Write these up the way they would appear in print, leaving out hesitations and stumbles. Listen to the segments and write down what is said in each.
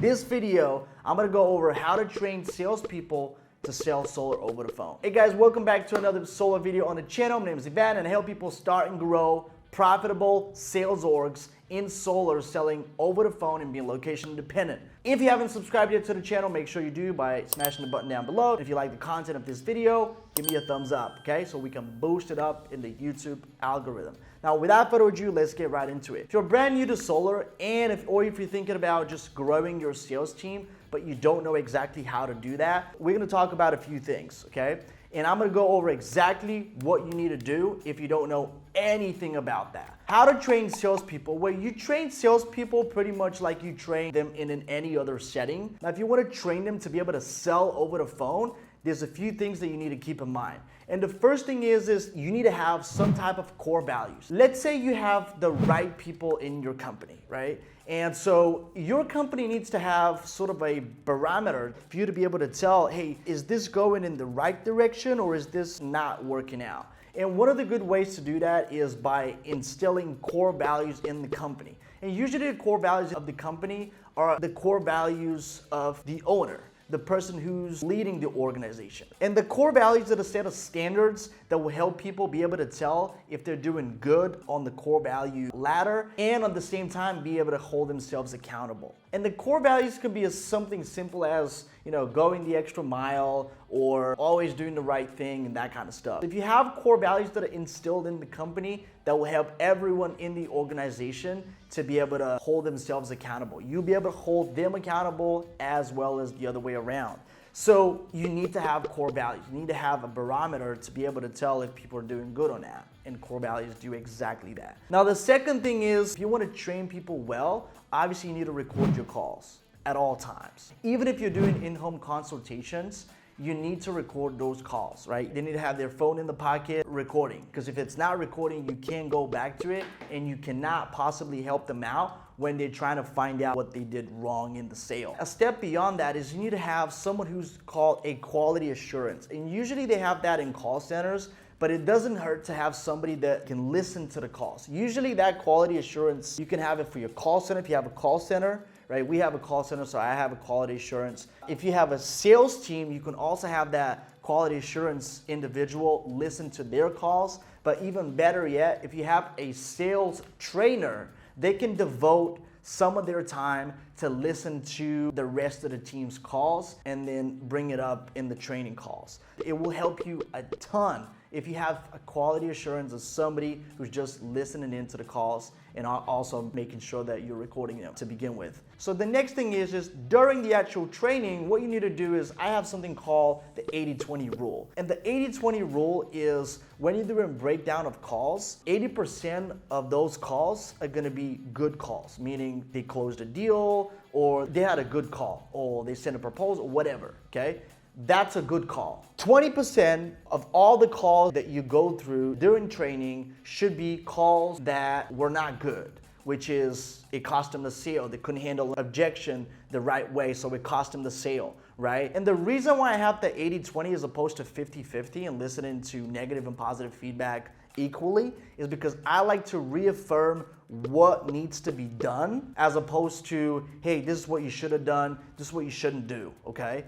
this video, I'm gonna go over how to train salespeople to sell solar over the phone. Hey guys, welcome back to another solar video on the channel. My name is Ivan and I help people start and grow profitable sales orgs in solar selling over the phone and being location independent. If you haven't subscribed yet to the channel, make sure you do by smashing the button down below. If you like the content of this video, give me a thumbs up, okay? So we can boost it up in the YouTube algorithm. Now, without further ado, let's get right into it. If you're brand new to solar or if you're thinking about just growing your sales team, but you don't know exactly how to do that, we're gonna talk about a few things, okay? And I'm gonna go over exactly what you need to do if you don't know anything about that. How to train salespeople. Well, you train salespeople pretty much like you train them in any other setting. Now, if you wanna train them to be able to sell over the phone, there's a few things that you need to keep in mind. And the first thing is you need to have some type of core values. Let's say you have the right people in your company, right? And so your company needs to have sort of a barometer for you to be able to tell, hey, is this going in the right direction or is this not working out? And one of the good ways to do that is by instilling core values in the company. And usually the core values of the company are the core values of the owner, the person who's leading the organization. And the core values are a set of standards that will help people be able to tell if they're doing good on the core value ladder and at the same time be able to hold themselves accountable. And the core values could be something simple as, going the extra mile or always doing the right thing and that kind of stuff. If you have core values that are instilled in the company, that will help everyone in the organization to be able to hold themselves accountable. You'll be able to hold them accountable as well as the other way around. So you need to have core values. You need to have a barometer to be able to tell if people are doing good on that. And core values do exactly that. Now, the second thing is, if you want to train people well, obviously you need to record your calls at all times. Even if you're doing in-home consultations, you need to record those calls, right? They need to have their phone in the pocket recording, because if it's not recording, you can't go back to it and you cannot possibly help them out when they're trying to find out what they did wrong in the sale. A step beyond that is you need to have someone who's called a quality assurance. And usually they have that in call centers, but it doesn't hurt to have somebody that can listen to the calls. Usually that quality assurance, you can have it for your call center if you have a call center, right? We have a call center, so I have a quality assurance. If you have a sales team, you can also have that quality assurance individual listen to their calls. But even better yet, if you have a sales trainer, they can devote some of their time to listen to the rest of the team's calls and then bring it up in the training calls. It will help you a ton if you have a quality assurance of somebody who's just listening into the calls and also making sure that you're recording them to begin with. So the next thing is during the actual training, what you need to do is I have something called the 80-20 rule. And the 80-20 rule is when you're doing breakdown of calls, 80% of those calls are gonna be good calls, meaning they closed a deal or they had a good call or they sent a proposal, whatever, okay? That's a good call. 20% of all the calls that you go through during training should be calls that were not good, which is it cost them the sale. They couldn't handle objection the right way, so it cost them the sale, right? And the reason why I have the 80-20 as opposed to 50-50 and listening to negative and positive feedback equally is because I like to reaffirm what needs to be done as opposed to, hey, this is what you should have done, this is what you shouldn't do, okay?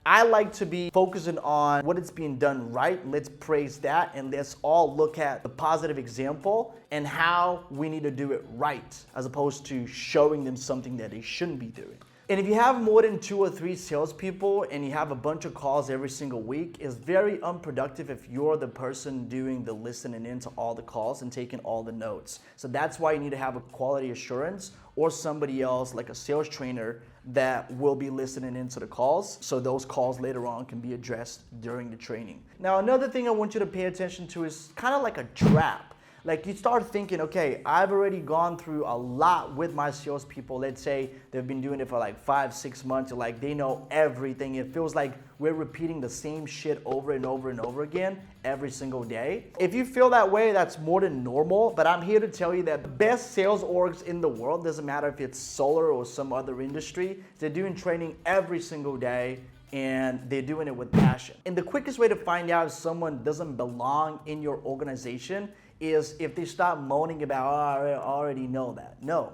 I like to be focusing on what is being done right. Let's praise that and let's all look at the positive example and how we need to do it right as opposed to showing them something that they shouldn't be doing. And if you have more than 2 or 3 salespeople and you have a bunch of calls every single week, it's very unproductive if you're the person doing the listening into all the calls and taking all the notes. So that's why you need to have a quality assurance or somebody else like a sales trainer that will be listening into the calls so those calls later on can be addressed during the training. Now, another thing I want you to pay attention to is kind of like a trap. Like you start thinking, okay, I've already gone through a lot with my salespeople. Let's say they've been doing it for like 5-6 months. Like they know everything. It feels like we're repeating the same shit over and over and over again every single day. If you feel that way, that's more than normal. But I'm here to tell you that the best sales orgs in the world, doesn't matter if it's solar or some other industry, they're doing training every single day and they're doing it with passion. And the quickest way to find out if someone doesn't belong in your organization is if they stop moaning about, oh, I already know that. No.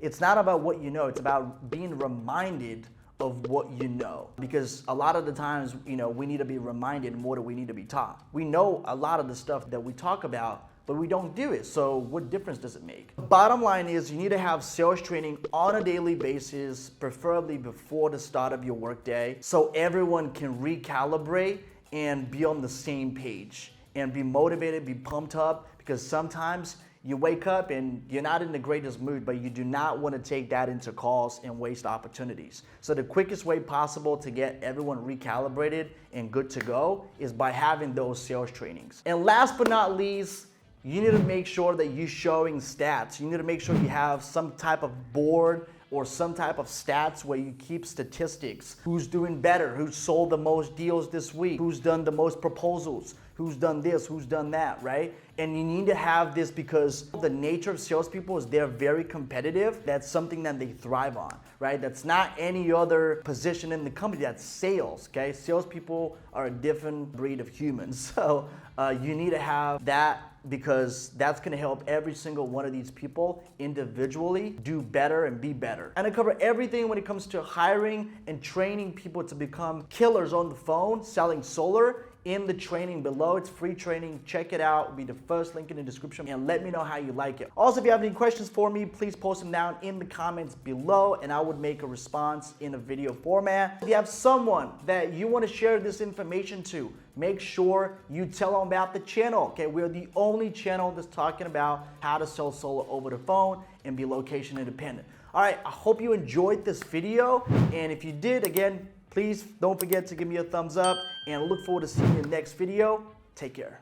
It's not about what you know, it's about being reminded of what you know. Because a lot of the times, we need to be reminded more than we need to be taught. We know a lot of the stuff that we talk about, but we don't do it. So what difference does it make? The bottom line is you need to have sales training on a daily basis, preferably before the start of your workday, so everyone can recalibrate and be on the same page and be motivated, be pumped up, because sometimes you wake up and you're not in the greatest mood, but you do not want to take that into calls and waste opportunities. So the quickest way possible to get everyone recalibrated and good to go is by having those sales trainings. And last but not least, you need to make sure that you're showing stats. You need to make sure you have some type of board or some type of stats where you keep statistics. Who's doing better? Who's sold the most deals this week? Who's done the most proposals? Who's done this? Who's done that, right? And you need to have this because the nature of salespeople is they're very competitive. That's something that they thrive on, right? That's not any other position in the company. That's sales, okay? Salespeople are a different breed of humans. So you need to have that, because that's gonna help every single one of these people individually do better and be better. And I cover everything when it comes to hiring and training people to become killers on the phone, selling solar, in the training below. It's free training. Check it out. It'll be the first link in the description, and let me know how you like it. Also, if you have any questions for me, please post them down in the comments below, and I would make a response in a video format. If you have someone that you want to share this information to, make sure you tell them about the channel. Okay, we're the only channel that's talking about how to sell solar over the phone and be location independent. All right, I hope you enjoyed this video, and if you did, again, please don't forget to give me a thumbs up, and I look forward to seeing you in the next video. Take care.